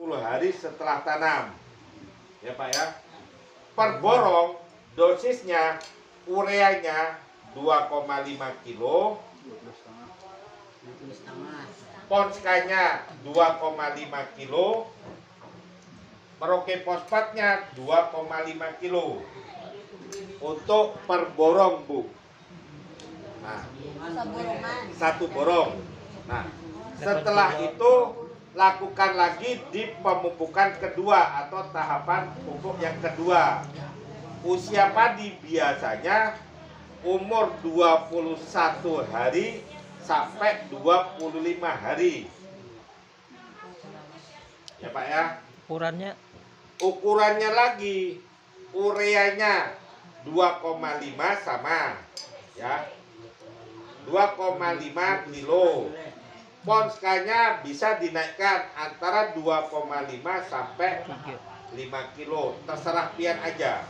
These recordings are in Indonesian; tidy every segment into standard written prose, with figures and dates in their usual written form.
40 hari setelah tanam. Ya Pak ya. Per borong dosisnya ureanya 2,5 kilo, ponskanya 2,5 kilo, Merauke fosfatnya 2,5 kilo untuk per borong, Bu. Nah, satu borong. Nah, setelah itu lakukan lagi di pemupukan kedua atau tahapan pupuk yang kedua. Usia padi biasanya umur 21 hari sampai 25 hari. Ya Pak ya. Ukurannya lagi ureanya 2,5 sama ya. 2,5 kilo. Ponskanya bisa dinaikkan antara 2,5 sampai 5 kilo. Terserah pian aja.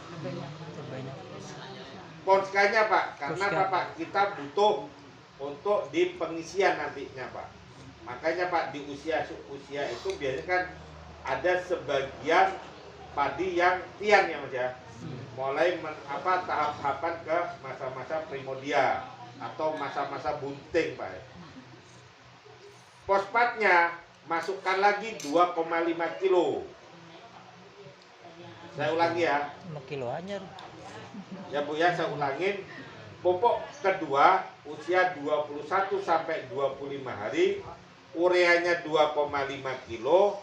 Ponskanya Pak, karena Pak kita butuh untuk di pengisian nantinya Pak. Makanya Pak di usia itu biasanya kan ada sebagian padi yang tian ya Mas ya. Mulai tahap-tahapan ke masa-masa primodia atau masa-masa bunting Pak. Fosfatnya masukkan lagi 2,5 kilo. Saya ulangi ya. 5 kilo aja. Ya Bu ya, saya ulangin. Pupuk kedua usia 21 sampai 25 hari, ureanya 2,5 kilo,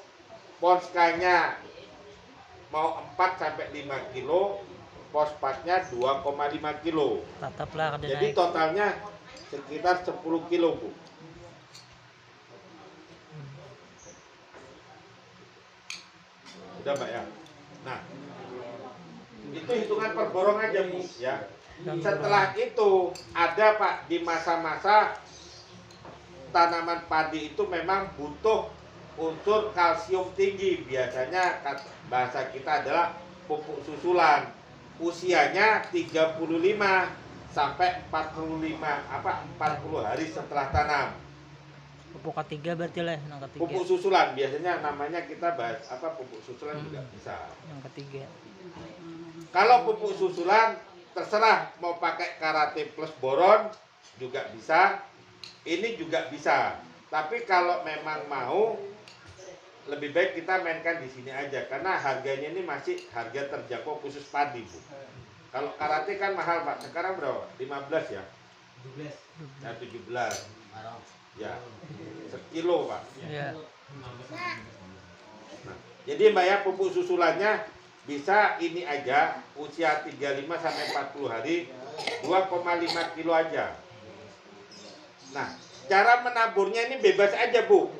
ponskanya mau 4 sampai 5 kilo, fosfatnya 2,5 kilo. Tetaplah ada. Jadi totalnya sekitar 10 kilo Bu. Udah Mbak ya. Nah, itu hitungan per borong aja Bu ya. Setelah itu ada Pak di masa-masa tanaman padi itu memang butuh unsur kalsium tinggi. Biasanya bahasa kita adalah pupuk susulan. Usianya 35 sampai 40 hari setelah tanam. Pupuk ketiga berarti lah, yang ketiga. Pupuk susulan biasanya namanya kita bahas pupuk susulan juga bisa. Yang ketiga. Kalau pupuk susulan terserah mau pakai karate plus boron juga bisa. Ini juga bisa. Tapi kalau memang mau lebih baik kita mainkan di sini aja karena harganya ini masih harga terjangkau khusus padi, Bu. Kalau karate kan mahal, Pak. Sekarang berapa? 15 ya? 17. Ya, 17. Ya. Sekilo, Pak. Ya. Nah, jadi Mbak ya pupuk susulannya bisa ini aja usia 35 sampai 40 hari 2,5 kilo aja. Nah, cara menaburnya ini bebas aja, Bu.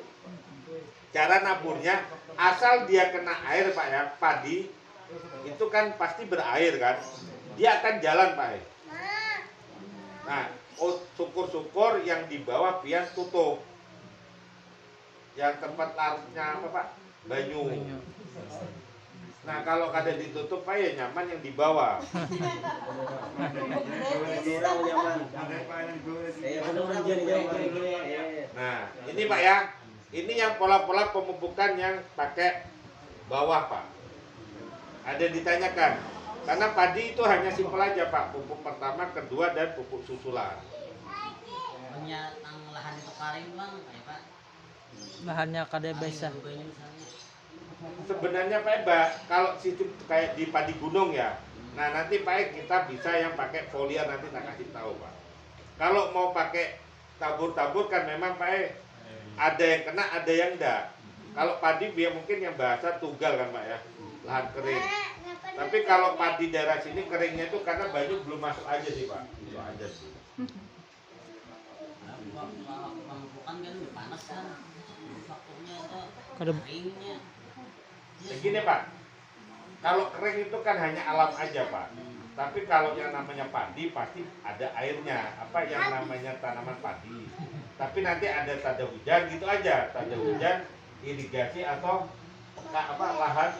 Cara naburnya asal dia kena air, Pak ya. Padi itu kan pasti berair kan. Dia akan jalan, Pak ya. Nah, syukur-syukur yang di bawah pian tutup. Yang tempat larutnya apa, Pak? Banyu. Nah, kalau kada ditutup Pak ya nyaman yang di bawah. Nah, ini Pak ya. Ini yang pola-pola pemupukan yang pakai bawah, Pak. Ada ditanyakan. Karena padi itu hanya simpel aja, Pak. Pupuk pertama, kedua, dan pupuk susulan. Punya lahan itu kering Bang, ya Pak. Bahannya kada bisa. Sebenarnya Pak Eba, kalau sistem kayak di padi gunung ya, nah nanti Pak kita bisa yang pakai foliar nanti tak kasih tahu Pak. Kalau mau pakai tabur-tabur kan memang Pak ada yang kena, ada yang enggak. Kalau padi biar mungkin yang bahasa tugal kan Pak ya, lahan kering. Tapi kalau padi daerah sini keringnya itu karena banyu belum masuk aja sih Pak. Itu aja sih. Pemupukan kan panas kan, waktunya itu keringnya. Begini Pak, kalau kering itu kan hanya alam aja Pak. Tapi kalau yang namanya padi pasti ada airnya. Apa yang namanya tanaman padi. Tapi nanti ada tanda hujan gitu aja. Tanda hujan, irigasi atau lahan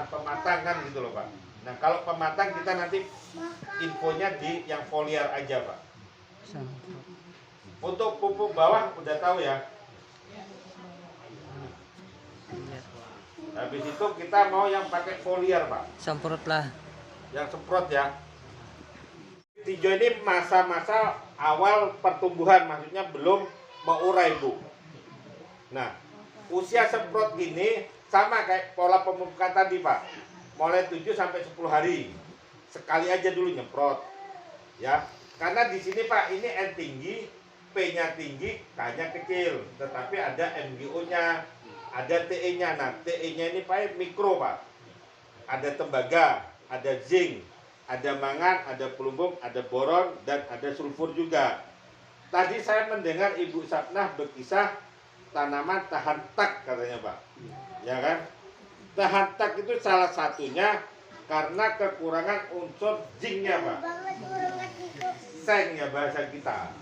pematang kan gitu loh Pak. Nah kalau pematang kita nanti infonya di yang foliar aja Pak. Untuk pupuk bawah udah tahu ya. Habis itu kita mau yang pakai foliar Pak, Semprot lah. yang semprot ya. Hijau ini masa-masa awal pertumbuhan, maksudnya belum mengurai Bu. Nah, usia semprot ini sama kayak pola pemupukan tadi Pak, mulai 7 sampai 10 hari. Sekali aja dulu nyemprot ya, karena di sini Pak ini N tinggi, P-nya tinggi, K-nya kecil, tetapi ada MgO-nya, ada Te-nya. Nah, Te-nya ini Pak mikro Pak, ada tembaga, ada zinc, ada mangan, ada pelumbung, ada boron, dan ada sulfur juga. Tadi saya mendengar Ibu Sapnah berkisah tanaman tahan tak katanya Pak, ya kan? Tahan tak itu salah satunya karena kekurangan unsur zincnya Pak, seng ya bahasa kita.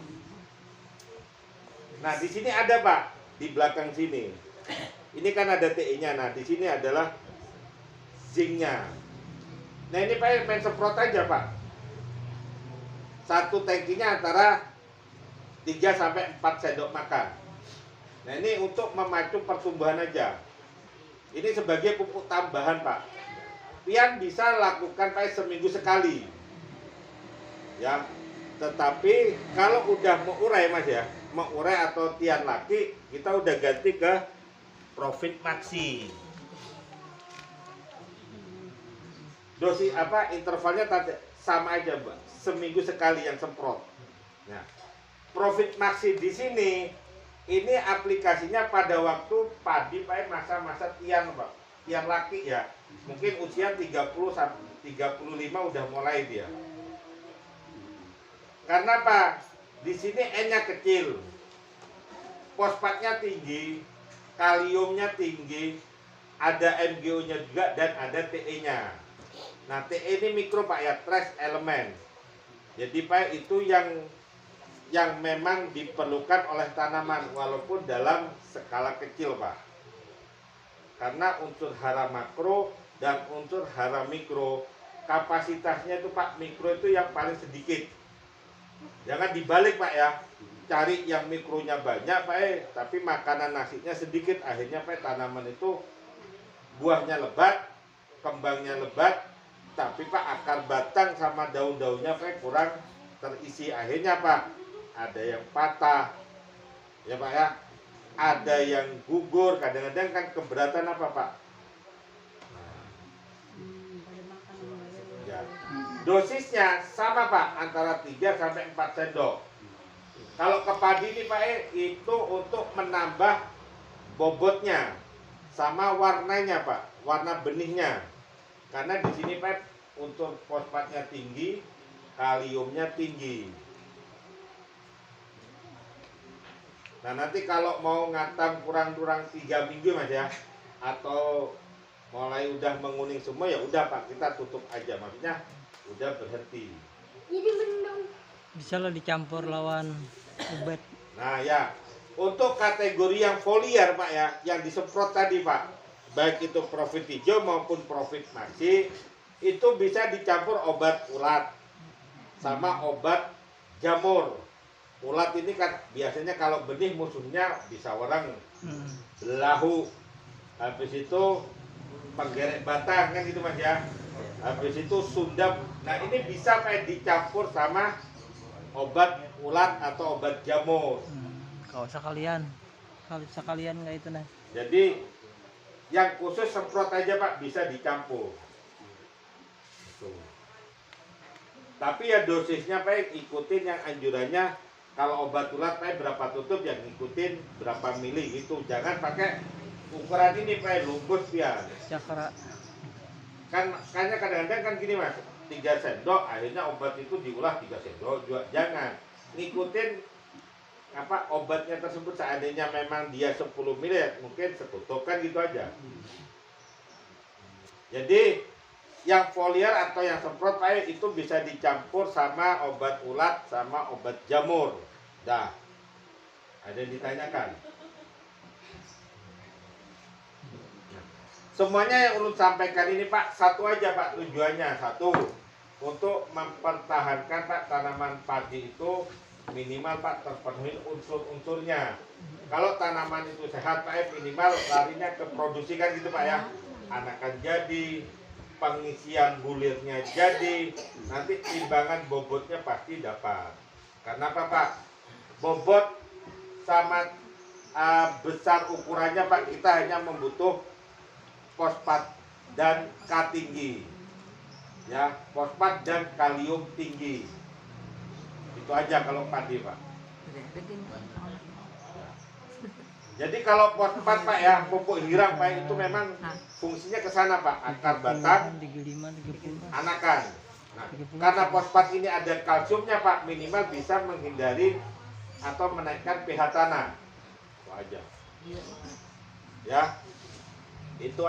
Nah di sini ada Pak, di belakang sini. Ini kan ada Te-nya. Nah di sini adalah zincnya. Nah ini Pak main semprot aja Pak. Satu tangkinya antara 3 sampai 4 sendok makan. Nah ini untuk memacu pertumbuhan aja. Ini sebagai pupuk tambahan Pak. Pian bisa lakukan Pak seminggu sekali. Ya. Tetapi kalau udah mengurai Mas ya, mengurai atau tian laki, kita udah ganti ke Profit Maxi. Dosis apa intervalnya sama aja Mbak, seminggu sekali yang semprot. Nah, Profit Maxi di sini ini aplikasinya pada waktu padi Pak masa-masa tian Pak, tian laki ya. Mungkin usia 30 sampai 35 udah mulai dia. Karena Pak, di sini N-nya kecil, fosfatnya tinggi, kaliumnya tinggi, ada MgO-nya juga dan ada Te-nya. Nah, Te ini mikro Pak ya, trace element. Jadi Pak itu yang memang diperlukan oleh tanaman walaupun dalam skala kecil Pak. Karena unsur hara makro dan unsur hara mikro kapasitasnya itu Pak, mikro itu yang paling sedikit. Jangan dibalik Pak ya, cari yang mikronya banyak Pak tapi makanan nasinya sedikit, akhirnya Pak tanaman itu buahnya lebat, kembangnya lebat, tapi Pak akar batang sama daun-daunnya Pak kurang terisi, akhirnya Pak ada yang patah ya Pak ya, ada yang gugur, kadang-kadang kan keberatan apa Pak ya. Dosisnya sama Pak, antara 3 sampai 4 sendok. Kalau ke padi ini Pak itu untuk menambah bobotnya sama warnanya Pak, warna benihnya. Karena di sini Pak unsur fosfatnya tinggi, kaliumnya tinggi. Nah nanti kalau mau ngatam kurang-kurang 3 minggu Mas ya, atau mulai udah menguning semua ya udah Pak, kita tutup aja, maksudnya udah berhenti. Jadi mendung. Bisa lah dicampur lawan ubat. Nah ya, untuk kategori yang foliar Pak ya, yang disemprot tadi Pak, baik itu Profit hijau maupun Profit Maxi, itu bisa dicampur obat ulat sama obat jamur. Ulat ini kan biasanya kalau benih musuhnya bisa orang belahu, habis itu penggerek batang kan gitu Mas ya, habis itu sundap. Nah ini bisa Pak dicampur sama obat ulat atau obat jamur. Kalau sekalian nggak itu nah. Jadi yang khusus semprot aja Pak bisa dicampur. Tuh. Tapi ya dosisnya Pak ikutin yang anjurannya. Kalau obat ulat Pak berapa tutup, yang ngikutin berapa mili gitu. Jangan pakai ukuran ini Pak, lumpus ya. Cakra. Kan kadang-kadang kan gini Mas, 3 sendok akhirnya obat itu diolah 3 sendok juga. Jangan ngikutin apa obatnya tersebut, seandainya memang dia 10 mili mungkin setutup kan gitu aja. Jadi yang foliar atau yang semprot Pak itu bisa dicampur sama obat ulat sama obat jamur. Dah. Ada yang ditanyakan? Semuanya yang ulun sampaikan ini Pak, satu aja Pak tujuannya. Satu, untuk mempertahankan Pak tanaman padi itu minimal Pak terpenuhi unsur-unsurnya. Kalau tanaman itu sehat Pak, minimal larinya ke produksi kan gitu Pak ya. Anakan jadi, pengisian bulirnya jadi, nanti timbangan bobotnya pasti dapat. Karena apa Pak? Bobot sama besar ukurannya Pak, kita hanya membutuh fosfat dan K tinggi. Ya, fosfat dan kalium tinggi. Itu aja kalau padi Pak. Jadi kalau fosfat Pak ya, pupuk hirang Pak itu memang fungsinya ke sana Pak, akar batang, 35, 30. anakan. Nah, karena fosfat ini ada kalsiumnya Pak, minimal bisa menghindari atau menaikkan pH tanah. Itu aja. Ya. Itu